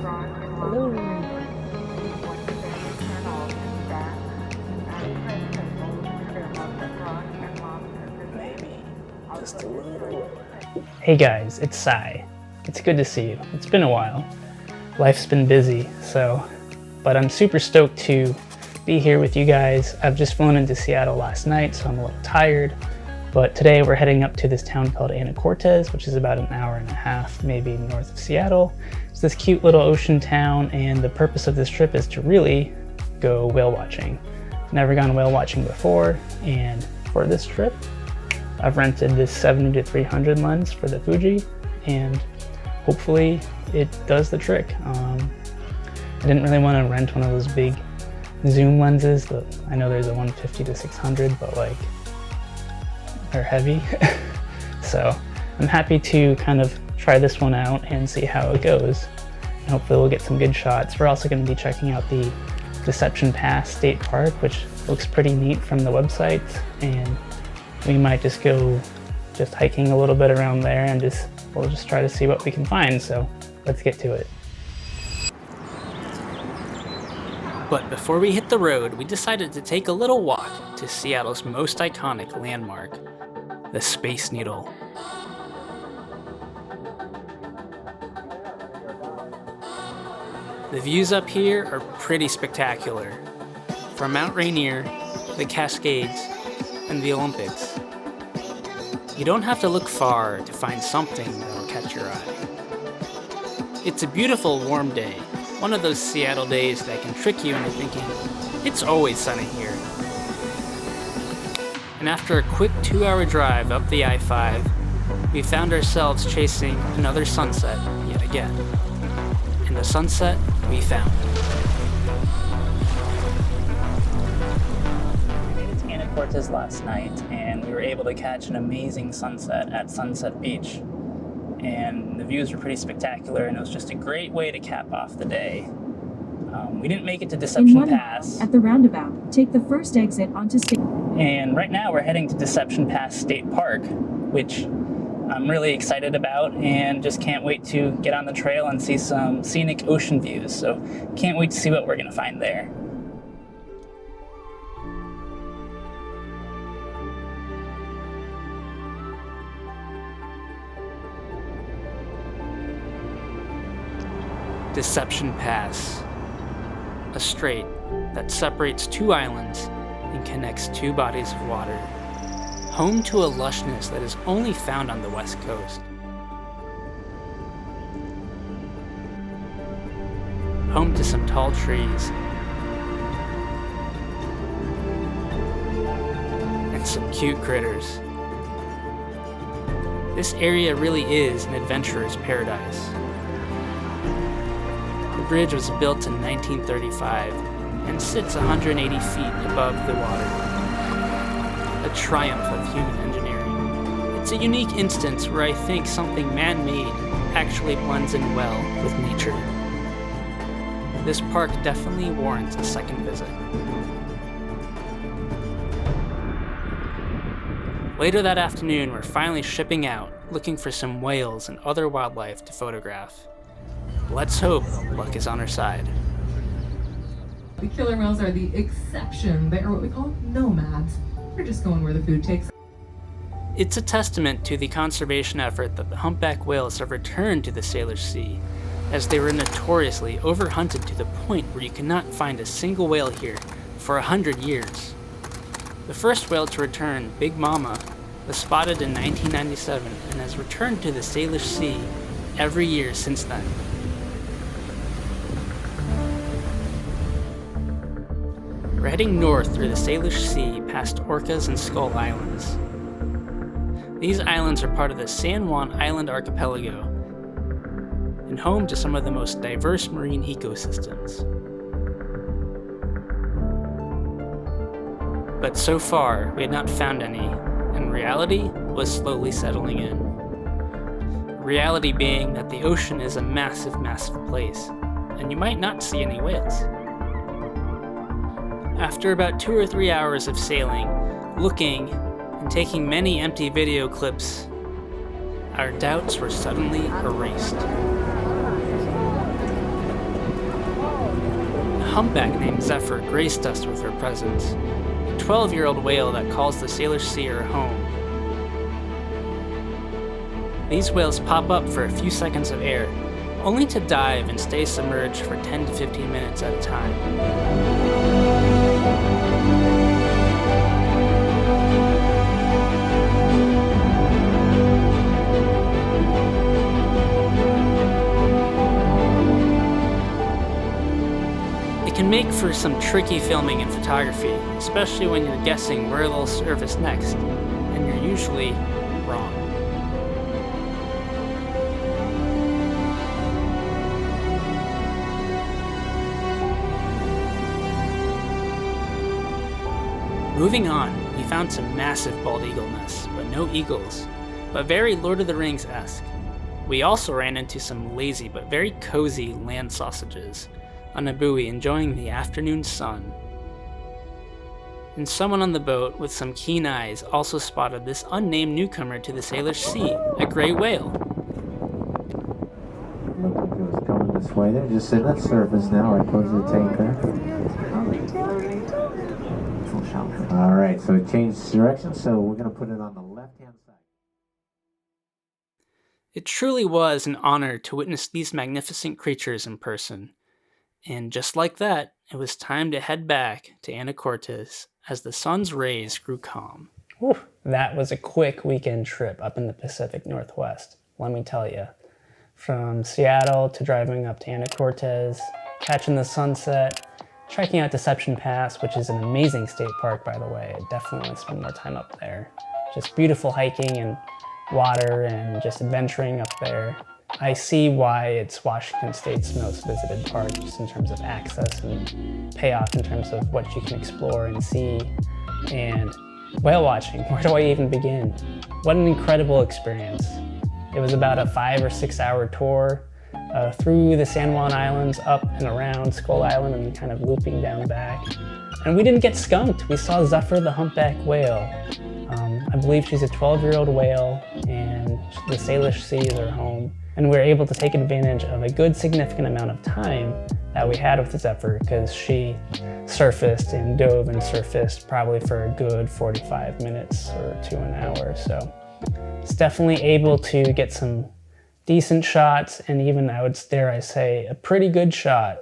Maybe just a little. Hey guys, it's Sai. It's good to see you. It's been a while. Life's been busy, but I'm super stoked to be here with you guys. I've just flown into Seattle last night, so I'm a little tired. But today we're heading up to this town called Anacortes, which is about an hour and a half, maybe north of Seattle. It's this cute little ocean town, and the purpose of this trip is to really go whale watching. I've never gone whale watching before, and for this trip, I've rented this 70 to 300 lens for the Fuji, and hopefully it does the trick. I didn't really want to rent one of those big zoom lenses. I know there's a 150 to 600, but like, they're heavy. So I'm happy to kind of try this one out and see how it goes. And hopefully we'll get some good shots. We're also going to be checking out the Deception Pass State Park, which looks pretty neat from the website. And we might just go hiking a little bit around there and we'll just try to see what we can find. So let's get to it. But before we hit the road, we decided to take a little walk to Seattle's most iconic landmark, the Space Needle. The views up here are pretty spectacular. From Mount Rainier, the Cascades, and the Olympics. You don't have to look far to find something that'll catch your eye. It's a beautiful warm day, one of those Seattle days that can trick you into thinking, it's always sunny here. And after a quick 2-hour drive up the I-5, we found ourselves chasing another sunset yet again. And the sunset we found. We made it to Anacortes last night, and we were able to catch an amazing sunset at Sunset Beach. And the views were pretty spectacular, and it was just a great way to cap off the day. We didn't make it to Deception Pass. At the roundabout, take the first exit onto State. And right now we're heading to Deception Pass State Park, which I'm really excited about, and just can't wait to get on the trail and see some scenic ocean views. So can't wait to see what we're gonna find there. Deception Pass, a strait that separates two islands and connects two bodies of water, home to a lushness that is only found on the West Coast. Home to some tall trees and some cute critters. This area really is an adventurer's paradise. The bridge was built in 1935 and sits 180 feet above the water. A triumph of human engineering. It's a unique instance where I think something man-made actually blends in well with nature. This park definitely warrants a second visit. Later that afternoon, we're finally shipping out, looking for some whales and other wildlife to photograph. Let's hope luck is on our side. The killer whales are the exception. They are what we call nomads. They're just going where the food takes them. It's a testament to the conservation effort that the humpback whales have returned to the Salish Sea, as they were notoriously overhunted to the point where you cannot find a single whale here for 100 years. The first whale to return, Big Mama, was spotted in 1997 and has returned to the Salish Sea every year since then. We're heading north through the Salish Sea past Orcas and Skull Islands. These islands are part of the San Juan Island archipelago and home to some of the most diverse marine ecosystems. But so far, we had not found any, and reality was slowly settling in. Reality being that the ocean is a massive, massive place, and you might not see any whales. After about 2 or 3 hours of sailing, looking, and taking many empty video clips, our doubts were suddenly erased. humpback named Zephyr graced us with her presence, a 12-year-old whale that calls the Salish Sea her home. These whales pop up for a few seconds of air, only to dive and stay submerged for 10 to 15 minutes at a time. It can make for some tricky filming and photography, especially when you're guessing where they'll surface next, and you're usually wrong. Moving on, we found some massive bald eagle nests, but no eagles, but very Lord of the Rings-esque. We also ran into some lazy but very cozy land sausages on a buoy enjoying the afternoon sun. And someone on the boat with some keen eyes also spotted this unnamed newcomer to the Salish Sea, a gray whale. Looked like it was coming this way. They're just sitting at the surface now, right close to the tank there. Alright, so it changed direction, so we're going to put it on the left-hand side. It truly was an honor to witness these magnificent creatures in person. And just like that, it was time to head back to Anacortes as the sun's rays grew calm. Whew, that was a quick weekend trip up in the Pacific Northwest, let me tell you. From Seattle to driving up to Anacortes, catching the sunset, trekking out Deception Pass, which is an amazing state park, by the way. I definitely want to spend more time up there. Just beautiful hiking and water and just adventuring up there. I see why it's Washington State's most visited park, just in terms of access and payoff in terms of what you can explore and see. And whale watching, where do I even begin? What an incredible experience. It was about a 5 or 6 hour tour through the San Juan Islands, up and around Skull Island, and kind of looping down back. And we didn't get skunked. We saw Zephyr the humpback whale. I believe she's a 12-year-old whale, and the Salish Sea is her home. And we were able to take advantage of a good significant amount of time that we had with the Zephyr, because she surfaced and dove and surfaced probably for a good 45 minutes or to an hour. So it's definitely able to get some decent shots, and even, I would dare I say, a pretty good shot.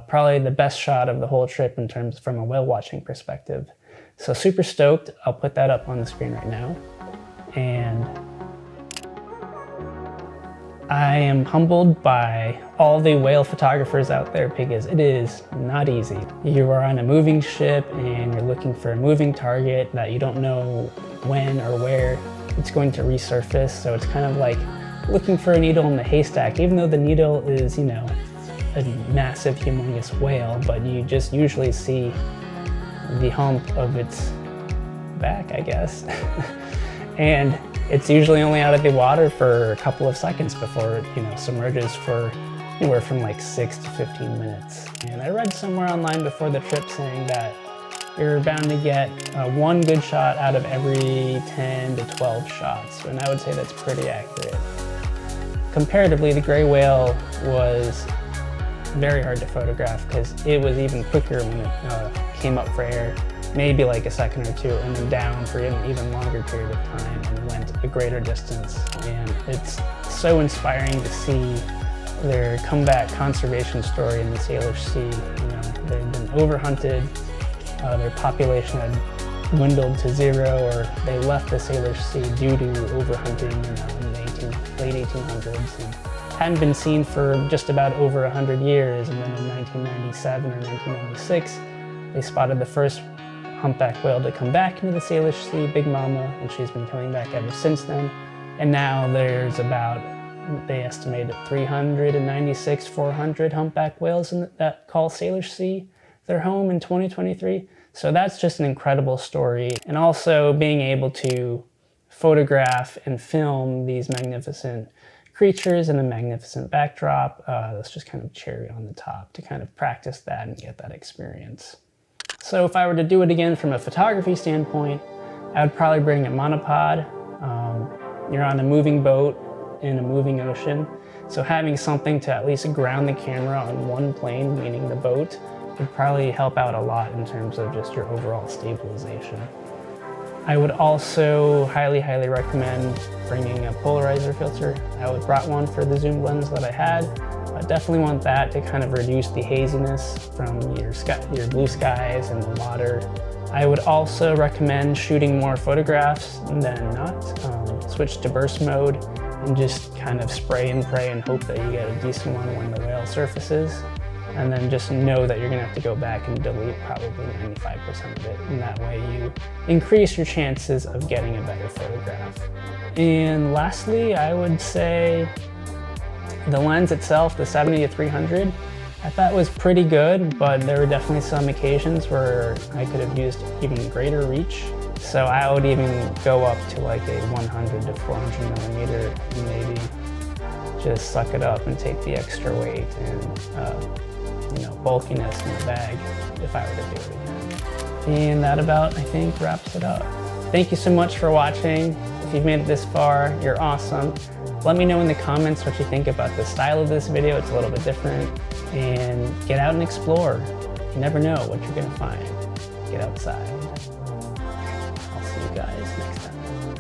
Probably the best shot of the whole trip in terms from a whale watching perspective. So super stoked. I'll put that up on the screen right now. And I am humbled by all the whale photographers out there, because it is not easy. You are on a moving ship and you're looking for a moving target that you don't know when or where it's going to resurface. So it's kind of like looking for a needle in the haystack, even though the needle is, you know, a massive, humongous whale, but you just usually see the hump of its back, I guess. And it's usually only out of the water for a couple of seconds before it, you know, submerges for anywhere from like 6 to 15 minutes. And I read somewhere online before the trip saying that you're bound to get one good shot out of every 10 to 12 shots. And I would say that's pretty accurate. Comparatively, the gray whale was very hard to photograph, because it was even quicker when it came up for air, maybe like a second or two, and then down for an even longer period of time and went a greater distance. And it's so inspiring to see their comeback conservation story in the Salish Sea. You know, they've been overhunted, their population had dwindled to zero, or they left the Salish Sea due to overhunting, you know, in the late 1800s. And hadn't been seen for just about over 100 years, and then in 1997 or 1996, they spotted the first humpback whale to come back into the Salish Sea, Big Mama, and she's been coming back ever since then. And now there's about, they estimate 396, 400 humpback whales that call Salish Sea their home in 2023. So that's just an incredible story. And also being able to photograph and film these magnificent creatures in a magnificent backdrop, that's just kind of cherry on the top to kind of practice that and get that experience. So if I were to do it again from a photography standpoint, I would probably bring a monopod. You're on a moving boat in a moving ocean. So having something to at least ground the camera on one plane, meaning the boat, would probably help out a lot in terms of just your overall stabilization. I would also highly recommend bringing a polarizer filter. I brought one for the zoom lens that I had. I definitely want that to kind of reduce the haziness from your blue skies and the water. I would also recommend shooting more photographs than not. Switch to burst mode and just kind of spray and pray and hope that you get a decent one when the whale surfaces. And then just know that you're gonna have to go back and delete probably 95% of it. And that way you increase your chances of getting a better photograph. And lastly, I would say the lens itself, the 70-300, I thought was pretty good, but there were definitely some occasions where I could have used even greater reach. So I would even go up to like a 100 to 400 millimeter and maybe just suck it up and take the extra weight and bulkiness in the bag if I were to do it again. And that about, I think, wraps it up. Thank you so much for watching. If you've made it this far, you're awesome. Let me know in the comments what you think about the style of this video. It's a little bit different. And get out and explore. You never know what you're gonna find. Get outside. I'll see you guys next time.